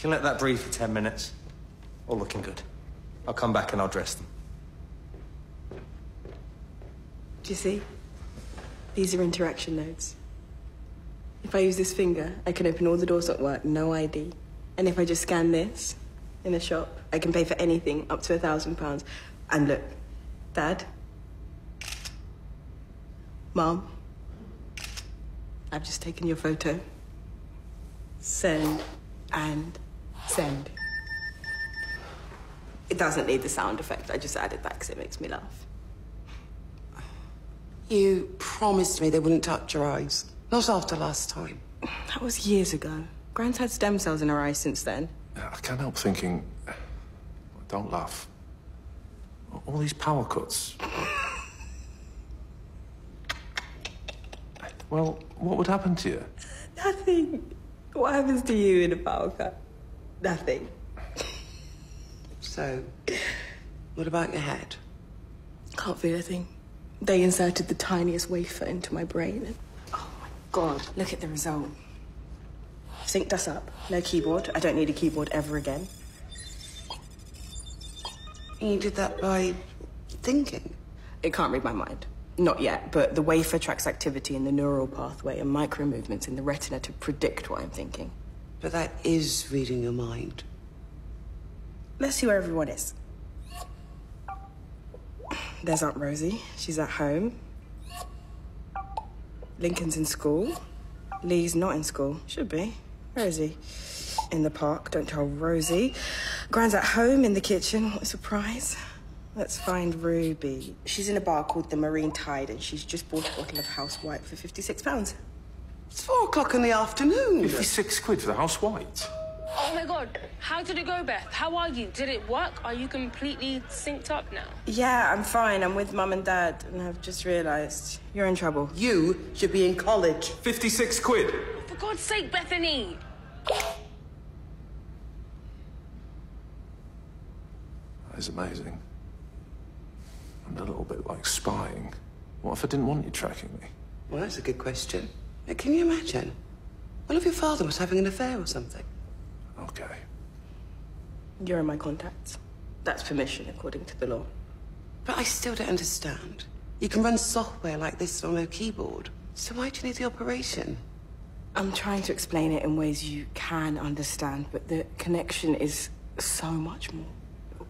can let that breathe for 10 minutes. All looking good. I'll come back and I'll dress them. Do you see? These are interaction nodes. If I use this finger, I can open all the doors at work, no ID. And if I just scan this in a shop, I can pay for anything up to £1,000. And look, Dad, Mom, I've just taken your photo. Send and send. It doesn't need the sound effect. I just added that because it makes me laugh. You promised me they wouldn't touch your eyes. Not after last time. That was years ago. Gran's had stem cells in her eyes since then. I can't help thinking... Don't laugh. All these power cuts. Well, what would happen to you? Nothing. What happens to you in a power cut? Nothing. So, what about your head? Can't feel a thing. They inserted the tiniest wafer into my brain and... Oh, my God. Look at the result. Synced us up. No keyboard. I don't need a keyboard ever again. You did that by thinking? It can't read my mind. Not yet, but the wafer tracks activity in the neural pathway and micro movements in the retina to predict what I'm thinking. But that is reading your mind. Let's see where everyone is. There's Aunt Rosie. She's at home. Lincoln's in school. Lee's not in school. Should be. Where is he? In the park. Don't tell Rosie. Gran's at home in the kitchen. What a surprise. Let's find Ruby. She's in a bar called the Marine Tide and she's just bought a bottle of house white for £56. It's 4 o'clock in the afternoon. 56 quid for the house white? Oh my God, how did it go, Beth? How are you? Did it work? Are you completely synced up now? Yeah, I'm fine. I'm with Mum and Dad and I've just realised you're in trouble. You should be in college. 56 quid? For God's sake, Bethany! That is amazing. And a little bit like spying. What if I didn't want you tracking me? Well, that's a good question. Now, can you imagine? What if your father was having an affair or something? Okay. You're in my contacts. That's permission according to the law. But I still don't understand. You can run software like this on a keyboard. So why do you need the operation? I'm trying to explain it in ways you can understand, but the connection is so much more.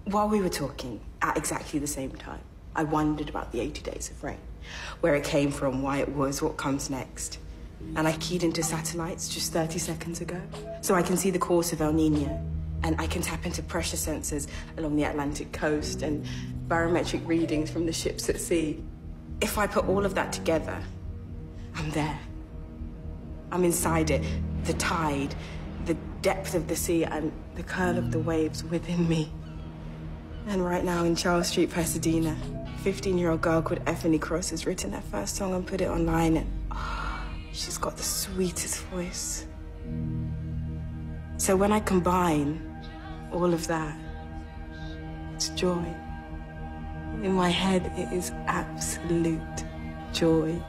While we were talking, at exactly the same time, I wondered about the 80 days of rain, where it came from, why it was, what comes next. And I keyed into satellites just 30 seconds ago, so I can see the course of El Niño, and I can tap into pressure sensors along the Atlantic coast and barometric readings from the ships at sea. If I put all of that together, I'm there. I'm inside it, the tide, the depth of the sea, and the curl of the waves within me. And right now in Charles Street, Pasadena, a 15-year-old girl called Effany Cross has written her first song and put it online, and she's got the sweetest voice. So when I combine all of that, it's joy. In my head, it is absolute joy.